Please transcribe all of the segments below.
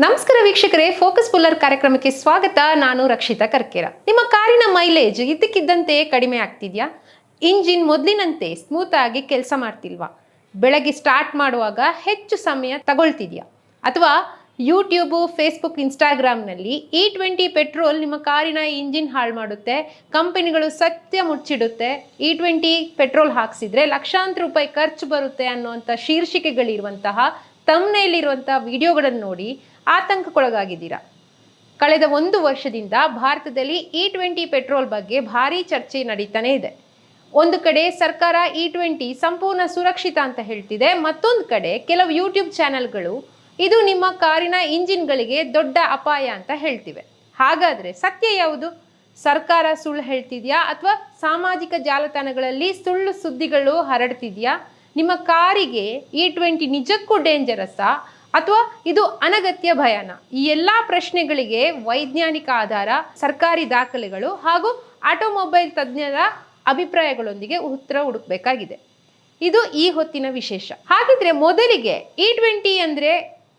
ನಮಸ್ಕಾರ ವೀಕ್ಷಕರೇ, focus puller ಕಾರ್ಯಕ್ರಮಕ್ಕೆ ಸ್ವಾಗತ. ನಾನು ರಕ್ಷಿತಾ ಕರ್ಕೇರ. ನಿಮ್ಮ ಕಾರಿನ ಮೈಲೇಜ್ ಇದ್ದಕ್ಕಿದ್ದಂತೆ ಕಡಿಮೆ ಆಗ್ತಿದ್ಯಾ? ಇಂಜಿನ್ ಮೊದಲಿನಂತೆ ಸ್ಮೂತ್ ಆಗಿ ಕೆಲಸ ಮಾಡ್ತಿಲ್ವಾ? ಬೆಳಗ್ಗೆ ಸ್ಟಾರ್ಟ್ ಮಾಡುವಾಗ ಹೆಚ್ಚು ಸಮಯ ತಗೊಳ್ತಿದ್ಯಾ? ಅಥವಾ ಯೂಟ್ಯೂಬು, ಫೇಸ್ಬುಕ್, ಇನ್ಸ್ಟಾಗ್ರಾಮ್ನಲ್ಲಿ E20 ಪೆಟ್ರೋಲ್ ನಿಮ್ಮ ಕಾರಿನ ಇಂಜಿನ್ ಹಾಳು ಮಾಡುತ್ತೆ, ಕಂಪನಿಗಳು ಸತ್ಯ ಮುಚ್ಚಿಡುತ್ತೆ, E20 ಪೆಟ್ರೋಲ್ ಹಾಕ್ಸಿದ್ರೆ ಲಕ್ಷಾಂತರ ರೂಪಾಯಿ ಖರ್ಚು ಬರುತ್ತೆ ಅನ್ನುವಂಥ ಶೀರ್ಷಿಕೆಗಳಿರುವಂತಹ ತಮ್ನೇಲಿರುವಂಥ ವಿಡಿಯೋಗಳನ್ನು ನೋಡಿ ಆತಂಕಕ್ಕೊಳಗಾಗಿದ್ದೀರಾ? ಕಳೆದ 1 ವರ್ಷದಿಂದ ಭಾರತದಲ್ಲಿ E20 ಪೆಟ್ರೋಲ್ ಬಗ್ಗೆ ಭಾರೀ ಚರ್ಚೆ ನಡೀತಾನೆ ಇದೆ. ಒಂದು ಕಡೆ ಸರ್ಕಾರ E20 ಸಂಪೂರ್ಣ ಸುರಕ್ಷಿತ ಅಂತ ಹೇಳ್ತಿದೆ, ಮತ್ತೊಂದು ಕಡೆ ಕೆಲವು ಯೂಟ್ಯೂಬ್ ಚಾನೆಲ್ಗಳು ಇದು ನಿಮ್ಮ ಕಾರಿನ ಇಂಜಿನ್ಗಳಿಗೆ ದೊಡ್ಡ ಅಪಾಯ ಅಂತ ಹೇಳ್ತಿವೆ. ಹಾಗಾದರೆ ಸತ್ಯ ಯಾವುದು? ಸರ್ಕಾರ ಸುಳ್ಳು ಹೇಳ್ತಿದ್ಯಾ ಅಥವಾ ಸಾಮಾಜಿಕ ಜಾಲತಾಣಗಳಲ್ಲಿ ಸುಳ್ಳು ಸುದ್ದಿಗಳು ಹರಡ್ತಿದ್ಯಾ? ನಿಮ್ಮ ಕಾರಿಗೆ E20 ನಿಜಕ್ಕೂ ಡೇಂಜರಸ್ಸಾ ಅಥವಾ ಇದು ಅನಗತ್ಯ ಭಯನ? ಈ ಎಲ್ಲ ಪ್ರಶ್ನೆಗಳಿಗೆ ವೈಜ್ಞಾನಿಕ ಆಧಾರ, ಸರ್ಕಾರಿ ದಾಖಲೆಗಳು ಹಾಗೂ ಆಟೋಮೊಬೈಲ್ ತಜ್ಞರ ಅಭಿಪ್ರಾಯಗಳೊಂದಿಗೆ ಉತ್ತರ ಹುಡುಕಬೇಕಾಗಿದೆ. ಇದು ಈ ಹೊತ್ತಿನ ವಿಶೇಷ. ಹಾಗಿದ್ರೆ ಮೊದಲಿಗೆ E20 ಅಂದರೆ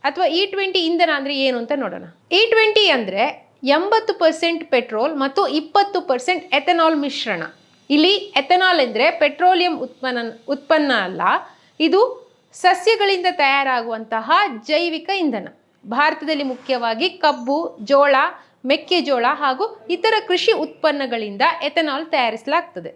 ಅಥವಾ E20 ಇಂಧನ ಅಂದರೆ ಏನು ಅಂತ ನೋಡೋಣ. E20 ಅಂದರೆ 80% ಪೆಟ್ರೋಲ್ ಮತ್ತು 20% ಎಥೆನಾಲ್ ಮಿಶ್ರಣ. ಇಲ್ಲಿ ಎಥೆನಾಲ್ ಅಂದರೆ ಪೆಟ್ರೋಲಿಯಂ ಉತ್ಪನ್ನ ಅಲ್ಲ, ಇದು ಸಸ್ಯಗಳಿಂದ ತಯಾರಾಗುವಂತಹ ಜೈವಿಕ ಇಂಧನ. ಭಾರತದಲ್ಲಿ ಮುಖ್ಯವಾಗಿ ಕಬ್ಬು, ಜೋಳ, ಮೆಕ್ಕೆಜೋಳ ಹಾಗೂ ಇತರ ಕೃಷಿ ಉತ್ಪನ್ನಗಳಿಂದ ಎಥೆನಾಲ್ ತಯಾರಿಸಲಾಗ್ತದೆ.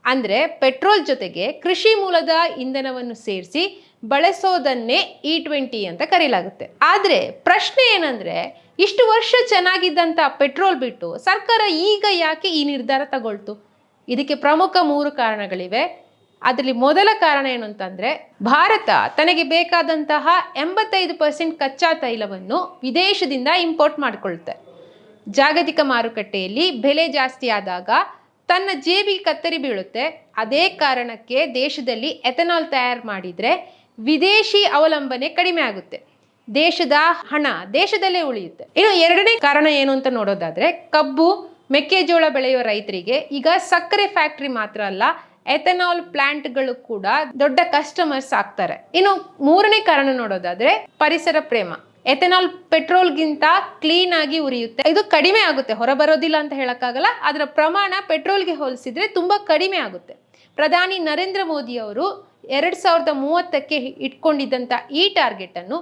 ಅಂದರೆ ಪೆಟ್ರೋಲ್ ಜೊತೆಗೆ ಕೃಷಿ ಮೂಲದ ಇಂಧನವನ್ನು ಸೇರಿಸಿ ಬಳಸೋದನ್ನೇ E20 ಅಂತ ಕರೆಯಲಾಗುತ್ತೆ. ಆದರೆ ಪ್ರಶ್ನೆ ಏನಂದರೆ, ಇಷ್ಟು ವರ್ಷ ಚೆನ್ನಾಗಿದ್ದಂಥ ಪೆಟ್ರೋಲ್ ಬಿಟ್ಟು ಸರ್ಕಾರ ಈಗ ಯಾಕೆ ಈ ನಿರ್ಧಾರ ತಗೊಳ್ತು? ಇದಕ್ಕೆ ಪ್ರಮುಖ 3 ಕಾರಣಗಳಿವೆ. ಅದರಲ್ಲಿ ಮೊದಲ ಕಾರಣ ಏನು ಅಂತಂದರೆ, ಭಾರತ ತನಗೆ ಬೇಕಾದಂತಹ 85% ಕಚ್ಚಾ ತೈಲವನ್ನು ವಿದೇಶದಿಂದ ಇಂಪೋರ್ಟ್ ಮಾಡಿಕೊಳ್ಳುತ್ತೆ. ಜಾಗತಿಕ ಮಾರುಕಟ್ಟೆಯಲ್ಲಿ ಬೆಲೆ ಜಾಸ್ತಿ ಆದಾಗ ತನ್ನ ಜೇಬಿಗೆ ಕತ್ತರಿ ಬೀಳುತ್ತೆ. ಅದೇ ಕಾರಣಕ್ಕೆ ದೇಶದಲ್ಲಿ ಎಥೆನಾಲ್ ತಯಾರು ಮಾಡಿದರೆ ವಿದೇಶಿ ಅವಲಂಬನೆ ಕಡಿಮೆ ಆಗುತ್ತೆ, ದೇಶದ ಹಣ ದೇಶದಲ್ಲೇ ಉಳಿಯುತ್ತೆ. ಇನ್ನು ಎರಡನೇ ಕಾರಣ ಏನು ಅಂತ ನೋಡೋದಾದರೆ, ಕಬ್ಬು, ಮೆಕ್ಕೆಜೋಳ ಬೆಳೆಯುವ ರೈತರಿಗೆ ಈಗ ಸಕ್ಕರೆ ಫ್ಯಾಕ್ಟ್ರಿ ಮಾತ್ರ ಅಲ್ಲ, ಎಥೆನಾಲ್ ಪ್ಲಾಂಟ್ಗಳು ಕೂಡ ದೊಡ್ಡ ಕಸ್ಟಮರ್ಸ್ ಆಗ್ತಾರೆ. ಇನ್ನು ಮೂರನೇ ಕಾರಣ ನೋಡೋದಾದ್ರೆ ಪರಿಸರ ಪ್ರೇಮ. ಎಥೆನಾಲ್ ಪೆಟ್ರೋಲ್ಗಿಂತ ಕ್ಲೀನ್ ಆಗಿ ಉರಿಯುತ್ತೆ, ಇದು ಕಡಿಮೆ ಆಗುತ್ತೆ, ಹೊರಬರೋದಿಲ್ಲ ಅಂತ ಹೇಳಕ್ಕಾಗಲ್ಲ, ಅದರ ಪ್ರಮಾಣ ಪೆಟ್ರೋಲ್ಗೆ ಹೋಲಿಸಿದ್ರೆ ತುಂಬಾ ಕಡಿಮೆ ಆಗುತ್ತೆ. ಪ್ರಧಾನಿ ನರೇಂದ್ರ ಮೋದಿ ಅವರು 2030ಕ್ಕೆ ಇಟ್ಕೊಂಡಿದ್ದಂಥ ಈ ಟಾರ್ಗೆಟ್ ಅನ್ನು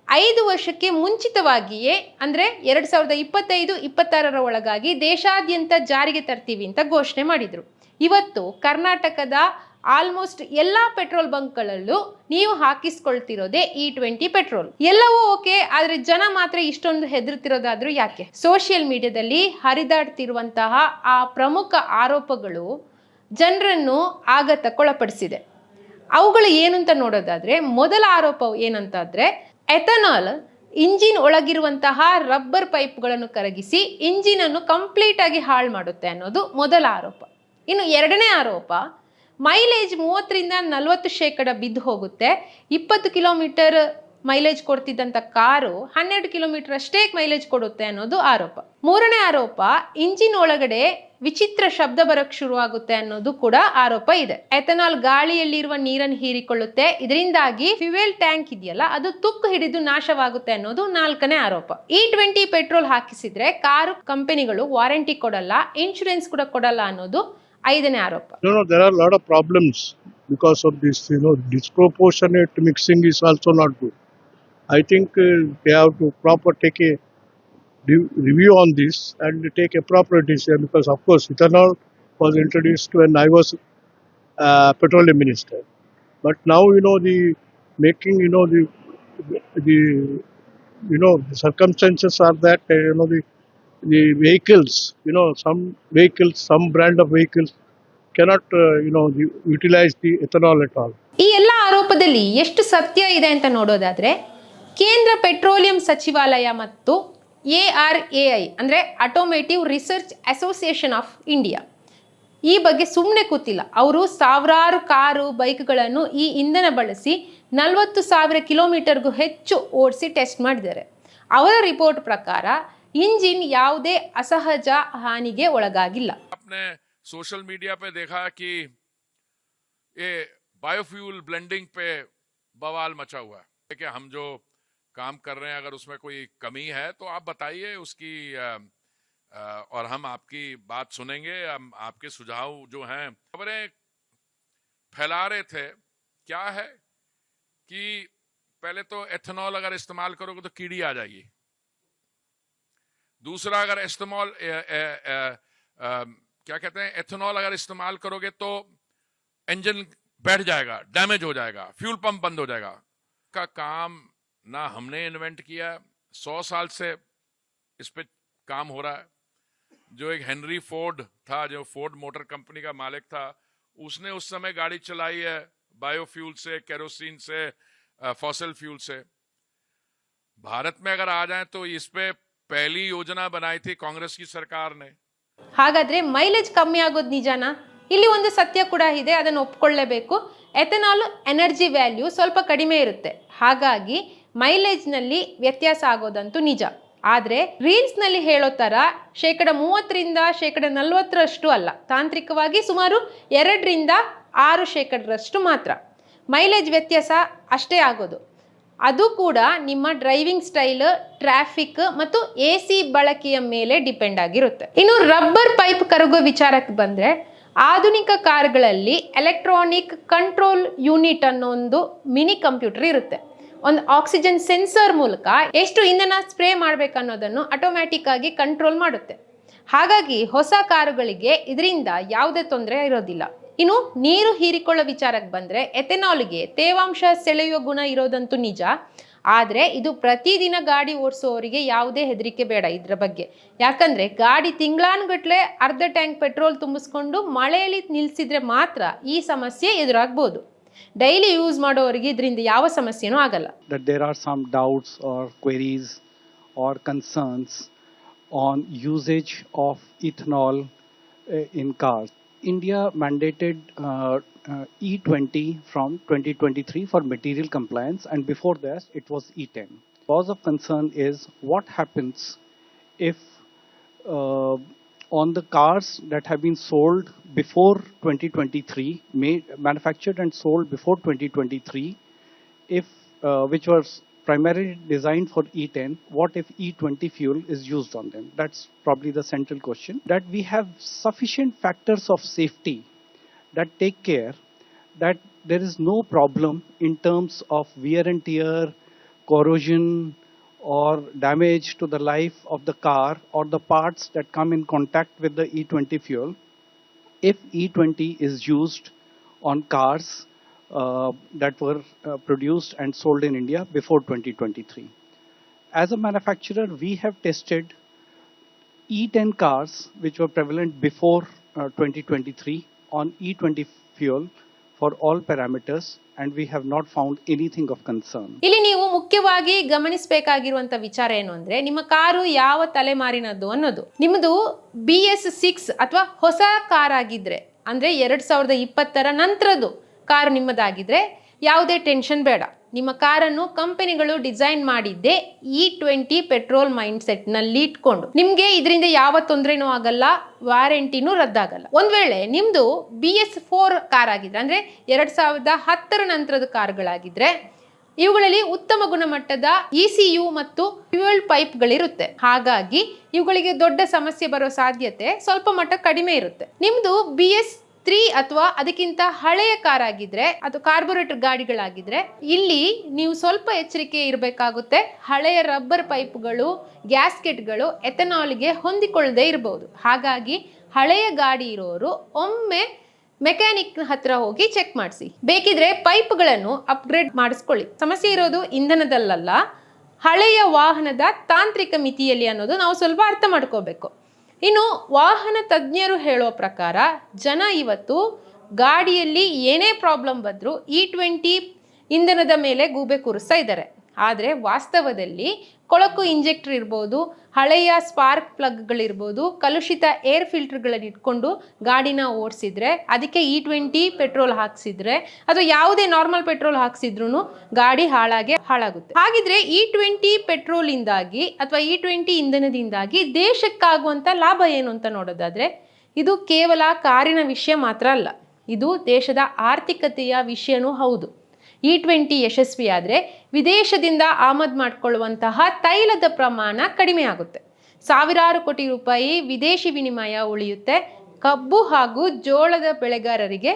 5 ವರ್ಷಕ್ಕೆ ಮುಂಚಿತವಾಗಿಯೇ ಅಂದರೆ 2025-26ರ ಒಳಗಾಗಿ ದೇಶಾದ್ಯಂತ ಜಾರಿಗೆ ತರ್ತೀವಿ ಅಂತ ಘೋಷಣೆ ಮಾಡಿದ್ರು. ಇವತ್ತು ಕರ್ನಾಟಕದ ಆಲ್ಮೋಸ್ಟ್ ಎಲ್ಲ ಪೆಟ್ರೋಲ್ ಬಂಕ್ಗಳಲ್ಲೂ ನೀವು ಹಾಕಿಸ್ಕೊಳ್ತಿರೋದೇ E20 ಪೆಟ್ರೋಲ್. ಎಲ್ಲವೂ ಓಕೆ, ಆದರೆ ಜನ ಮಾತ್ರ ಇಷ್ಟೊಂದು ಹೆದರುತ್ತಿರೋದಾದ್ರೂ ಯಾಕೆ? ಸೋಷಿಯಲ್ ಮೀಡಿಯಾದಲ್ಲಿ ಹರಿದಾಡ್ತಿರುವಂತಹ ಆ ಪ್ರಮುಖ ಆರೋಪಗಳು ಜನರನ್ನು ಆಘಾತಕ್ಕೊಳಪಡಿಸಿದೆ. ಅವುಗಳು ಏನು ಅಂತ ನೋಡೋದಾದ್ರೆ, ಮೊದಲ ಆರೋಪ ಏನಂತಾದ್ರೆ, ಎಥೆನಾಲ್ ಇಂಜಿನ್ ಒಳಗಿರುವಂತಹ ರಬ್ಬರ್ ಪೈಪ್ಗಳನ್ನು ಕರಗಿಸಿ ಇಂಜಿನ್ ಅನ್ನು ಕಂಪ್ಲೀಟ್ ಆಗಿ ಹಾಳು ಮಾಡುತ್ತೆ ಅನ್ನೋದು ಮೊದಲ ಆರೋಪ. ಇನ್ನು ಎರಡನೇ ಆರೋಪ, ಮೈಲೇಜ್ 30-40% ಬಿದ್ದು ಹೋಗುತ್ತೆ. 20 ಕಿಲೋಮೀಟರ್ ಮೈಲೇಜ್ ಕೊಡ್ತಿದ್ದಂಥ ಕಾರು 12 ಕಿಲೋಮೀಟರ್ ಅಷ್ಟೇ ಮೈಲೇಜ್ ಕೊಡುತ್ತೆ ಅನ್ನೋದು ಆರೋಪ. ಮೂರನೇ ಆರೋಪ, ಇಂಜಿನ್ ಒಳಗಡೆ ವಿಚಿತ್ರ ಶಬ್ದ ಬರಕ್ಕೆ ಶುರುವಾಗುತ್ತೆ ಅನ್ನೋದು ಕೂಡ ಆರೋಪ ಇದೆ. ಎಥೆನಾಲ್ ಗಾಳಿಯಲ್ಲಿರುವ ನೀರನ್ನು ಹೀರಿಕೊಳ್ಳುತ್ತೆ, ಇದರಿಂದಾಗಿ ಫ್ಯೂಯಲ್ ಟ್ಯಾಂಕ್ ಇದೆಯಲ್ಲ ಅದು ತುಕ್ಕು ಹಿಡಿದು ನಾಶವಾಗುತ್ತೆ ಅನ್ನೋದು 4ನೇ ಆರೋಪ. E20 ಪೆಟ್ರೋಲ್ ಹಾಕಿಸಿದ್ರೆ ಕಾರು ಕಂಪನಿಗಳು ವಾರಂಟಿ ಕೊಡಲ್ಲ, ಇನ್ಶೂರೆನ್ಸ್ ಕೂಡ ಕೊಡಲ್ಲ ಅನ್ನೋದು 5ನೇ ಆರೋಪ. There are a lot of problems because of this. Disproportionate mixing is also not good. I think they have to take a review on this and take a proper decision, because of course ethanol was introduced when I was petroleum minister, but now the making the circumstances are that the vehicles, some brand of vehicles cannot utilize the ethanol at all. ಈ ಎಲ್ಲ ಆರೋಪದಲ್ಲಿ ಎಷ್ಟು ಸತ್ಯ ಇದೆ ಅಂತ ನೋಡೋದಾದ್ರೆ, ಕೇಂದ್ರ petroleum ಸಚಿವಾಲಯ ಮತ್ತು ARAI ಅಂದರೆ automotive research association of India ಈ ಬಗ್ಗೆ ಸುಮ್ಮನೆ ಕೂತಿಲ್ಲ. ಅವರು ಸಾವಿರಾರು ಕಾರು, ಬೈಕ್ಗಳನ್ನು ಈ ಇಂಧನ ಬಳಸಿ 40,000 ಕಿಲೋಮೀಟರ್ಗೂ ಹೆಚ್ಚು ಓಡಿಸಿ ಟೆಸ್ಟ್ ಮಾಡಿದ್ದಾರೆ. ಅವರ ರಿಪೋರ್ಟ್ ಪ್ರಕಾರ ಇಂಜಿನ್ ಯಾವುದೇ ಅಸಹಜ ಹಾನಿಗೆ ಒಳಗಾಗಿಲ್ಲ. आपने सोशल मीडिया पे देखा कि ये बायोफ्यूल ब्लेंडिंग पे बवाल मचा हुआ है कि हम जो काम कर रहे हैं, अगर उसमें कोई कमी है तो आप बताइए उसकी, और हम आपकी बात सुनेंगे। हम आपके सुझाव जो हैं, खबरें फैला रहे थे, क्या है कि पहले तो एथेनॉल अगर इस्तेमाल करोगे तो कीड़ी आ जाएगी। दूसरा, अगर इस्तेमाल क्या कहते हैं, एथेनॉल अगर इस्तेमाल करोगे तो इंजन बैठ जाएगा, डैमेज हो जाएगा, फ्यूल पंप बंद हो जाएगा। का काम ना हमने इन्वेंट किया, 100 साल से इस पे काम हो रहा है। जो एक हेनरी फोर्ड था, जो फोर्ड मोटर कंपनी का मालिक था, उसने उस समय गाड़ी चलाई है बायोफ्यूल से, केरोसिन से, फॉसिल फ्यूल से। भारत में अगर आ जाए तो इस पे पहली योजना बनाई थी कांग्रेस की सरकार ने। ಹಾಗಾದ್ರೆ ಮೈಲೇಜ್ ಕಮ್ಮಿ ಆಗೋದು ನಿಜನಾ? ಇಲ್ಲಿ ಒಂದು ಸತ್ಯ ಕೂಡ ಇದೆ, ಅದನ್ನು ಒಪ್ಕೊಳ್ಳೇಬೇಕು. ಎಥೆನಾಲ್ ಎನರ್ಜಿ ವ್ಯಾಲ್ಯೂ ಸ್ವಲ್ಪ ಕಡಿಮೆ ಇರುತ್ತೆ, ಹಾಗಾಗಿ ಮೈಲೇಜ್ನಲ್ಲಿ ವ್ಯತ್ಯಾಸ ಆಗೋದಂತೂ ನಿಜ. ಆದರೆ ರೀಲ್ಸ್ನಲ್ಲಿ ಹೇಳೋ ಥರ 30% 40% ಅಲ್ಲ, ತಾಂತ್ರಿಕವಾಗಿ ಸುಮಾರು 2-6% ಮಾತ್ರ ಮೈಲೇಜ್ ವ್ಯತ್ಯಾಸ ಅಷ್ಟೇ ಆಗೋದು. ಅದು ಕೂಡ ನಿಮ್ಮ ಡ್ರೈವಿಂಗ್ ಸ್ಟೈಲ್, ಟ್ರಾಫಿಕ್ ಮತ್ತು AC ಬಳಕೆಯ ಮೇಲೆ ಡಿಪೆಂಡ್ ಆಗಿರುತ್ತೆ. ಇನ್ನು ರಬ್ಬರ್ ಪೈಪ್ ಕರಗೋ ವಿಚಾರಕ್ಕೆ ಬಂದರೆ, ಆಧುನಿಕ ಕಾರ್ಗಳಲ್ಲಿ ಎಲೆಕ್ಟ್ರಾನಿಕ್ ಕಂಟ್ರೋಲ್ ಯೂನಿಟ್ ಅನ್ನೋ ಒಂದು ಮಿನಿ ಕಂಪ್ಯೂಟರ್ ಇರುತ್ತೆ. ಒಂದು ಆಕ್ಸಿಜನ್ ಸೆನ್ಸರ್ ಮೂಲಕ ಎಷ್ಟು ಇಂಧನ ಸ್ಪ್ರೇ ಮಾಡಬೇಕನ್ನೋದನ್ನು ಆಟೋಮ್ಯಾಟಿಕ್ ಆಗಿ ಕಂಟ್ರೋಲ್ ಮಾಡುತ್ತೆ. ಹಾಗಾಗಿ ಹೊಸ ಕಾರುಗಳಿಗೆ ಇದರಿಂದ ಯಾವುದೇ ತೊಂದರೆ ಇರೋದಿಲ್ಲ. ಇನ್ನು ನೀರು ಹೀರಿಕೊಳ್ಳೋ ವಿಚಾರಕ್ಕೆ ಬಂದರೆ, ಎಥೆನಾಲ್ಗೆ ತೇವಾಂಶ ಸೆಳೆಯುವ ಗುಣ ಇರೋದಂತೂ ನಿಜ. ಆದರೆ ಇದು ಪ್ರತಿದಿನ ಗಾಡಿ ಓಡಿಸೋರಿಗೆ ಯಾವುದೇ ಹೆದರಿಕೆ ಬೇಡ ಇದರ ಬಗ್ಗೆ. ಯಾಕಂದರೆ ಗಾಡಿ ತಿಂಗಳಾನುಗಟ್ಟಲೆ ಅರ್ಧ ಟ್ಯಾಂಕ್ ಪೆಟ್ರೋಲ್ ತುಂಬಿಸ್ಕೊಂಡು ಮಳೆಯಲ್ಲಿ ನಿಲ್ಲಿಸಿದ್ರೆ ಮಾತ್ರ ಈ ಸಮಸ್ಯೆ ಎದುರಾಗ್ಬೋದು. ಡೈಲಿ ಯೂಸ್ ಮಾಡೋರಿಗೆ ಇದರಿಂದ ಯಾವ ಸಮಸ್ಯೆನೂ ಆಗಲ್ಲ. That there are some doubts or queries or concerns on usage of ethanol in cars. India mandated E20 from 2023 for material compliance, and before that it was E10. Cause of concern is what happens if on the cars that have been sold before 2023, manufactured and sold before 2023, if which was primarily designed for E10, what if E20 fuel is used on them? That's probably the central question. That we have sufficient factors of safety that take care that there is no problem in terms of wear and tear, corrosion, or damage to the life of the car or the parts that come in contact with the E20 fuel if E20 is used on cars that were produced and sold in India before 2023. As a manufacturer, we have tested E10 cars which were prevalent before 2023 on E20 fuel for all parameters, and we have not found anything of concern. ಇಲ್ಲಿ ನೀವು ಮುಖ್ಯವಾಗಿ ಗಮನಿಸಬೇಕಾಗಿರುವಂತ ವಿಚಾರ ಏನು ಅಂದ್ರೆ, ನಿಮ್ಮ car ಯಾವ ತಲೆಮಾರಿನದ್ದು ಅನ್ನೋದು. ನಿಮ್ಮದು BS6 ಅಥವಾ ಹೊಸ ಕಾರ್ ಆಗಿದ್ರೆ, ಅಂದ್ರೆ 2020ರ ನಂತರದ್ದು ಕಾರು ನಿಮ್ಮದಾಗಿದ್ರೆ ಯಾವುದೇ ಟೆನ್ಷನ್ ಬೇಡ. ನಿಮ್ಮ ಕಾರನ್ನು ಕಂಪನಿಗಳು ಡಿಸೈನ್ ಮಾಡಿದ್ದೆ E20 ಪೆಟ್ರೋಲ್ ಮೈಂಡ್ ಸೆಟ್ ನಲ್ಲಿ ಇಟ್ಕೊಂಡು. ನಿಮ್ಗೆ ಇದರಿಂದ ಯಾವ ತೊಂದರೆನೂ ಆಗಲ್ಲ, ವಾರಂಟಿನೂ ರದ್ದಾಗಲ್ಲ. ಒಂದ್ ವೇಳೆ ನಿಮ್ದು BS4 ಕಾರ್ ಆಗಿದ್ರೆ, ಅಂದ್ರೆ 2010ರ ನಂತರದ ಕಾರುಗಳಾಗಿದ್ರೆ, ಇವುಗಳಲ್ಲಿ ಉತ್ತಮ ಗುಣಮಟ್ಟದ ECU ಮತ್ತು ಫ್ಯೂಯಲ್ ಪೈಪ್ಗಳಿರುತ್ತೆ. ಹಾಗಾಗಿ ಇವುಗಳಿಗೆ ದೊಡ್ಡ ಸಮಸ್ಯೆ ಬರೋ ಸಾಧ್ಯತೆ ಸ್ವಲ್ಪ ಮಟ್ಟ ಕಡಿಮೆ ಇರುತ್ತೆ. ನಿಮ್ದು BS3 ಅಥವಾ ಅದಕ್ಕಿಂತ ಹಳೆಯ ಕಾರ್ ಆಗಿದ್ರೆ, ಅದು ಕಾರ್ಬೊರೇಟರ್ ಗಾಡಿಗಳಾಗಿದ್ರೆ, ಇಲ್ಲಿ ನೀವು ಸ್ವಲ್ಪ ಎಚ್ಚರಿಕೆ ಇರಬೇಕಾಗುತ್ತೆ. ಹಳೆಯ ರಬ್ಬರ್ ಪೈಪ್ಗಳು, ಗ್ಯಾಸ್ಕೆಟ್ಗಳು ಎಥೆನಾಲ್ಗೆ ಹೊಂದಿಕೊಳ್ಳದೆ ಇರಬಹುದು. ಹಾಗಾಗಿ ಹಳೆಯ ಗಾಡಿ ಇರೋರು ಒಮ್ಮೆ ಮೆಕ್ಯಾನಿಕ್ ಹತ್ರ ಹೋಗಿ ಚೆಕ್ ಮಾಡಿಸಿ. ಬೇಕಿದ್ರೆ ಪೈಪ್ಗಳನ್ನು ಅಪ್ಗ್ರೇಡ್ ಮಾಡಿಸ್ಕೊಳ್ಳಿ. ಸಮಸ್ಯೆ ಇರೋದು ಇಂಧನದಲ್ಲ, ಹಳೆಯ ವಾಹನದ ತಾಂತ್ರಿಕ ಮಿತಿಯಲ್ಲಿ ಅನ್ನೋದು ನಾವು ಸ್ವಲ್ಪ ಅರ್ಥ ಮಾಡ್ಕೋಬೇಕು. ಇನ್ನು ವಾಹನ ತಜ್ಞರು ಹೇಳೋ ಪ್ರಕಾರ, ಜನ ಇವತ್ತು ಗಾಡಿಯಲ್ಲಿ ಏನೇ ಪ್ರಾಬ್ಲಮ್ ಬಂದರೂ E20 ಇಂಧನದ ಮೇಲೆ ಗೂಬೆ ಕೂರಿಸ್ತಾ ಇದ್ದಾರೆ. ಆದರೆ ವಾಸ್ತವದಲ್ಲಿ ಕೊಳಕು ಇಂಜೆಕ್ಟರ್ ಇರ್ಬೋದು, ಹಳೆಯ ಸ್ಪಾರ್ಕ್ ಪ್ಲಗ್ಗಳಿರ್ಬೋದು, ಕಲುಷಿತ ಏರ್ ಫಿಲ್ಟರ್ಗಳನ್ನು ಇಟ್ಕೊಂಡು ಗಾಡಿನ ಓಡಿಸಿದ್ರೆ, ಅದಕ್ಕೆ E20 ಪೆಟ್ರೋಲ್ ಹಾಕ್ಸಿದ್ರೆ ಅಥವಾ ಯಾವುದೇ ನಾರ್ಮಲ್ ಪೆಟ್ರೋಲ್ ಹಾಕ್ಸಿದ್ರೂ ಗಾಡಿ ಹಾಳಾಗುತ್ತೆ. ಹಾಗಿದ್ರೆ E20 ಪೆಟ್ರೋಲಿಂದಾಗಿ ಅಥವಾ E20 ಇಂಧನದಿಂದಾಗಿ ದೇಶಕ್ಕಾಗುವಂಥ ಲಾಭ ಏನು ಅಂತ ನೋಡೋದಾದ್ರೆ, ಇದು ಕೇವಲ ಕಾರಿನ ವಿಷಯ ಮಾತ್ರ ಅಲ್ಲ, ಇದು ದೇಶದ ಆರ್ಥಿಕತೆಯ ವಿಷಯನೂ ಹೌದು. E20 ಯಶಸ್ವಿಯಾದರೆ ವಿದೇಶದಿಂದ ಆಮದು ಮಾಡಿಕೊಳ್ಳುವಂತಹ ತೈಲದ ಪ್ರಮಾಣ ಕಡಿಮೆ ಆಗುತ್ತೆ. ಸಾವಿರಾರು ಕೋಟಿ ರೂಪಾಯಿ ವಿದೇಶಿ ವಿನಿಮಯ ಉಳಿಯುತ್ತೆ. ಕಬ್ಬು ಹಾಗೂ ಜೋಳದ ಬೆಳೆಗಾರರಿಗೆ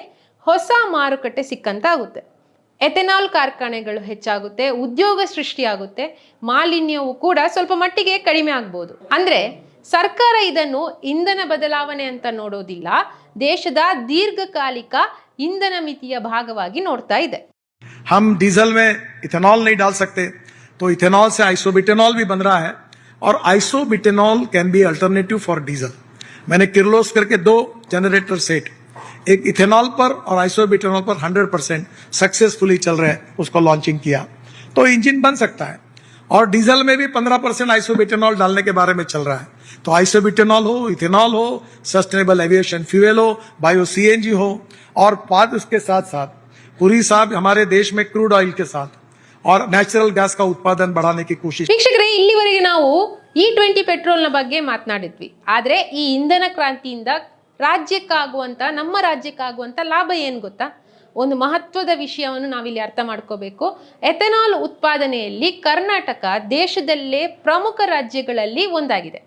ಹೊಸ ಮಾರುಕಟ್ಟೆ ಸಿಕ್ಕಂತಾಗುತ್ತೆ. ಎಥೆನಾಲ್ ಕಾರ್ಖಾನೆಗಳು ಹೆಚ್ಚಾಗುತ್ತೆ, ಉದ್ಯೋಗ ಸೃಷ್ಟಿಯಾಗುತ್ತೆ, ಮಾಲಿನ್ಯವು ಕೂಡ ಸ್ವಲ್ಪ ಮಟ್ಟಿಗೆ ಕಡಿಮೆ ಆಗ್ಬೋದು. ಅಂದರೆ ಸರ್ಕಾರ ಇದನ್ನು ಇಂಧನ ಬದಲಾವಣೆ ಅಂತ ನೋಡೋದಿಲ್ಲ, ದೇಶದ ದೀರ್ಘಕಾಲಿಕ ಇಂಧನ ಮಿತಿಯ ಭಾಗವಾಗಿ ನೋಡ್ತಾ ಇದೆ. हम डीजल में इथेनॉल नहीं डाल सकते, तो इथेनॉल से आइसोब्यूटेनॉल भी बन रहा है और isobutanol can be alternative for diesel. मैंने किर्लोस्कर के 2 जनरेटर सेट, एक इथेनॉल पर और आइसोब्यूटेनॉल पर 100% सक्सेसफुली चल रहे हैं, उसको लॉन्चिंग किया तो इंजन बन सकता है. और डीजल में भी 15% आइसोब्यूटेनॉल डालने के बारे में चल रहा है. तो आइसोब्यूटेनॉल हो, इथेनॉल हो, सस्टेनेबल एविएशन फ्यूएल हो, बायो सीएनजी हो, और बाद उसके साथ साथ पुरी साहब हमारे देश में क्रूड ऑयल के साथ और नेचुरल गैस का उत्पादन बढ़ाने की कोशिश. ವೀಕ್ಷಕರೇ, ಇಲ್ಲಿವರೆಗೆ ನಾವು E20 ಪೆಟ್ರೋಲ್ನ ಬಗ್ಗೆ ಮಾತನಾಡಿದ್ವಿ. ಆದರೆ ಈ ಇಂಧನ ಕ್ರಾಂತಿಯಿಂದ ನಮ್ಮ ರಾಜ್ಯಕ್ಕಾಗುವಂತ ಲಾಭ ಏನು ಗೊತ್ತಾ? ಒಂದು ಮಹತ್ವದ ವಿಷಯವನ್ನು ನಾವಿಲ್ಲಿ ಅರ್ಥ ಮಾಡ್ಕೋಬೇಕು. ಎಥೆನಾಲ್ ಉತ್ಪಾದನೆಯಲ್ಲಿ ಕರ್ನಾಟಕ ದೇಶದಲ್ಲೇ ಪ್ರಮುಖ ರಾಜ್ಯಗಳಲ್ಲಿ ಒಂದಾಗಿದೆ.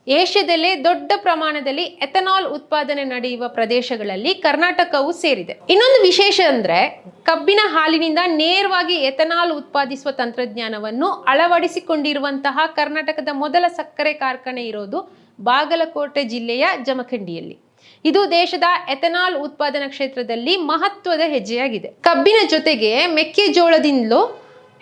ಏಷ್ಯಾದಲ್ಲೇ ದೊಡ್ಡ ಪ್ರಮಾಣದಲ್ಲಿ ಎಥೆನಾಲ್ ಉತ್ಪಾದನೆ ನಡೆಯುವ ಪ್ರದೇಶಗಳಲ್ಲಿ ಕರ್ನಾಟಕವು ಸೇರಿದೆ. ಇನ್ನೊಂದು ವಿಶೇಷ ಅಂದ್ರೆ, ಕಬ್ಬಿನ ಹಾಲಿನಿಂದ ನೇರವಾಗಿ ಎಥೆನಾಲ್ ಉತ್ಪಾದಿಸುವ ತಂತ್ರಜ್ಞಾನವನ್ನು ಅಳವಡಿಸಿಕೊಂಡಿರುವಂತಹ ಕರ್ನಾಟಕದ ಮೊದಲ ಸಕ್ಕರೆ ಕಾರ್ಖಾನೆ ಇರೋದು ಬಾಗಲಕೋಟೆ ಜಿಲ್ಲೆಯ ಜಮಖಂಡಿಯಲ್ಲಿ. ಇದು ದೇಶದ ಎಥೆನಾಲ್ ಉತ್ಪಾದನಾ ಕ್ಷೇತ್ರದಲ್ಲಿ ಮಹತ್ವದ ಹೆಜ್ಜೆಯಾಗಿದೆ. ಕಬ್ಬಿನ ಜೊತೆಗೆ ಮೆಕ್ಕೆಜೋಳದಿಂದಲೂ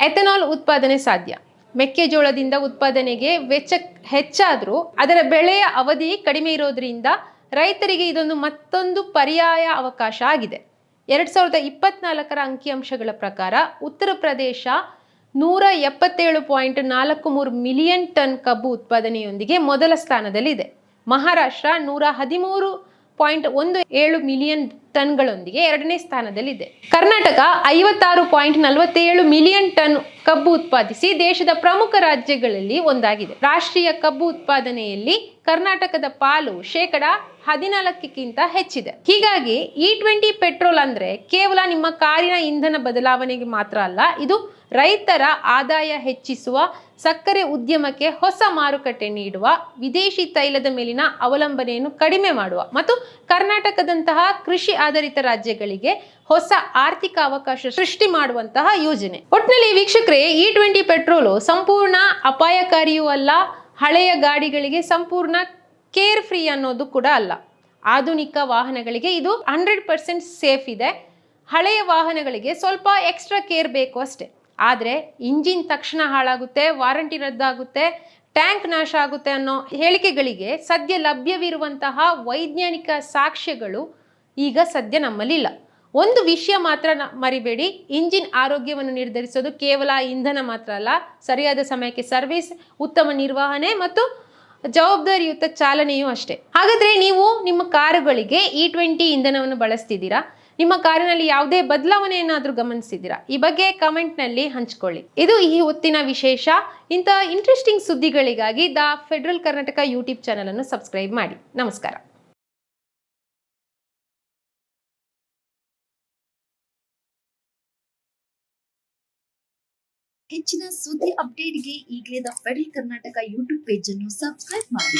ಎಥೆನಾಲ್ ಉತ್ಪಾದನೆ ಸಾಧ್ಯ. ಮೆಕ್ಕೆಜೋಳದಿಂದ ಉತ್ಪಾದನೆಗೆ ವೆಚ್ಚ ಹೆಚ್ಚಾದರೂ ಅದರ ಬೆಳೆಯ ಅವಧಿ ಕಡಿಮೆ ಇರೋದ್ರಿಂದ ರೈತರಿಗೆ ಇದೊಂದು ಮತ್ತೊಂದು ಪರ್ಯಾಯ ಅವಕಾಶ ಆಗಿದೆ. 2024ರ ಅಂಕಿಅಂಶಗಳ ಪ್ರಕಾರ ಉತ್ತರ ಪ್ರದೇಶ 177.43 ಮಿಲಿಯನ್ ಟನ್ ಕಬ್ಬು ಉತ್ಪಾದನೆಯೊಂದಿಗೆ ಮೊದಲ ಸ್ಥಾನದಲ್ಲಿದೆ. ಮಹಾರಾಷ್ಟ್ರ 113.17 ಮಿಲಿಯನ್ ಟನ್ಗಳೊಂದಿಗೆ ಎರಡನೇ ಸ್ಥಾನದಲ್ಲಿದೆ. ಕರ್ನಾಟಕ 56.47 ಮಿಲಿಯನ್ ಟನ್ ಕಬ್ಬು ಉತ್ಪಾದಿಸಿ ದೇಶದ ಪ್ರಮುಖ ರಾಜ್ಯಗಳಲ್ಲಿ ಒಂದಾಗಿದೆ. ರಾಷ್ಟ್ರೀಯ ಕಬ್ಬು ಉತ್ಪಾದನೆಯಲ್ಲಿ ಕರ್ನಾಟಕದ ಪಾಲು 14%ಕ್ಕಿಂತ ಹೆಚ್ಚಿದೆ. ಹೀಗಾಗಿ E20 ಪೆಟ್ರೋಲ್ ಅಂದ್ರೆ ಕೇವಲ ನಿಮ್ಮ ಕಾರಿನ ಇಂಧನ ಬದಲಾವಣೆಗೆ ಮಾತ್ರ ಅಲ್ಲ, ಇದು ರೈತರ ಆದಾಯ ಹೆಚ್ಚಿಸುವ, ಸಕ್ಕರೆ ಉದ್ಯಮಕ್ಕೆ ಹೊಸ ಮಾರುಕಟ್ಟೆ ನೀಡುವ, ವಿದೇಶಿ ತೈಲದ ಮೇಲಿನ ಅವಲಂಬನೆಯನ್ನು ಕಡಿಮೆ ಮಾಡುವ ಮತ್ತು ಕರ್ನಾಟಕದಂತಹ ಕೃಷಿ ಆಧಾರಿತ ರಾಜ್ಯಗಳಿಗೆ ಹೊಸ ಆರ್ಥಿಕ ಅವಕಾಶ ಸೃಷ್ಟಿ ಮಾಡುವಂತಹ ಯೋಜನೆ. ಒಟ್ಟಿನಲ್ಲಿ ವೀಕ್ಷಕರೇ, E20 ಪೆಟ್ರೋಲು ಸಂಪೂರ್ಣ ಅಪಾಯಕಾರಿಯೂ ಅಲ್ಲ, ಹಳೆಯ ಗಾಡಿಗಳಿಗೆ ಸಂಪೂರ್ಣ ಕೇರ್ ಫ್ರೀ ಅನ್ನೋದು ಕೂಡ ಅಲ್ಲ. ಆಧುನಿಕ ವಾಹನಗಳಿಗೆ ಇದು 100% ಸೇಫ್ ಇದೆ. ಹಳೆಯ ವಾಹನಗಳಿಗೆ ಸ್ವಲ್ಪ ಎಕ್ಸ್ಟ್ರಾ ಕೇರ್ ಬೇಕು ಅಷ್ಟೇ. ಆದರೆ ಇಂಜಿನ್ ತಕ್ಷಣ ಹಾಳಾಗುತ್ತೆ, ವಾರಂಟಿ ರದ್ದಾಗುತ್ತೆ, ಟ್ಯಾಂಕ್ ನಾಶ ಆಗುತ್ತೆ ಅನ್ನೋ ಹೇಳಿಕೆಗಳಿಗೆ ಸದ್ಯ ಲಭ್ಯವಿರುವಂತಹ ವೈಜ್ಞಾನಿಕ ಸಾಕ್ಷ್ಯಗಳು ಈಗ ಸದ್ಯ ನಮ್ಮಲ್ಲಿಲ್ಲ. ಒಂದು ವಿಷಯ ಮಾತ್ರ ಮರಿಬೇಡಿ, ಇಂಜಿನ್ ಆರೋಗ್ಯವನ್ನು ನಿರ್ಧರಿಸೋದು ಕೇವಲ ಇಂಧನ ಮಾತ್ರ ಅಲ್ಲ, ಸರಿಯಾದ ಸಮಯಕ್ಕೆ ಸರ್ವಿಸ್, ಉತ್ತಮ ನಿರ್ವಹಣೆ ಮತ್ತು ಜವಾಬ್ದಾರಿಯುತ ಚಾಲನೆಯೂ ಅಷ್ಟೇ. ಹಾಗಾದ್ರೆ ನೀವು ನಿಮ್ಮ ಕಾರುಗಳಿಗೆ E20 ಇಂಧನವನ್ನು ಬಳಸ್ತಿದ್ದೀರಾ? ನಿಮ್ಮ ಕಾರಿನಲ್ಲಿ ಯಾವುದೇ ಬದಲಾವಣೆ ಏನಾದರೂ ಗಮನಿಸಿದ್ದೀರಾ? ಈ ಬಗ್ಗೆ ಕಮೆಂಟ್ನಲ್ಲಿ ಹಂಚಿಕೊಳ್ಳಿ. ಇದು ಈ ಹೊತ್ತಿನ ವಿಶೇಷ. ಇಂಥ ಇಂಟ್ರೆಸ್ಟಿಂಗ್ ಸುದ್ದಿಗಳಿಗಾಗಿ the federal Karnataka YouTube channel ಅನ್ನು ಸಬ್ಸ್ಕ್ರೈಬ್ ಮಾಡಿ. ನಮಸ್ಕಾರ. ಹೆಚ್ಚಿನ ಸುದ್ದಿ ಅಪ್ಡೇಟ್ಗೆ ಈಗಲೇ the federal Karnataka YouTube page ಅನ್ನು ಸಬ್ಸ್ಕ್ರೈಬ್ ಮಾಡಿ.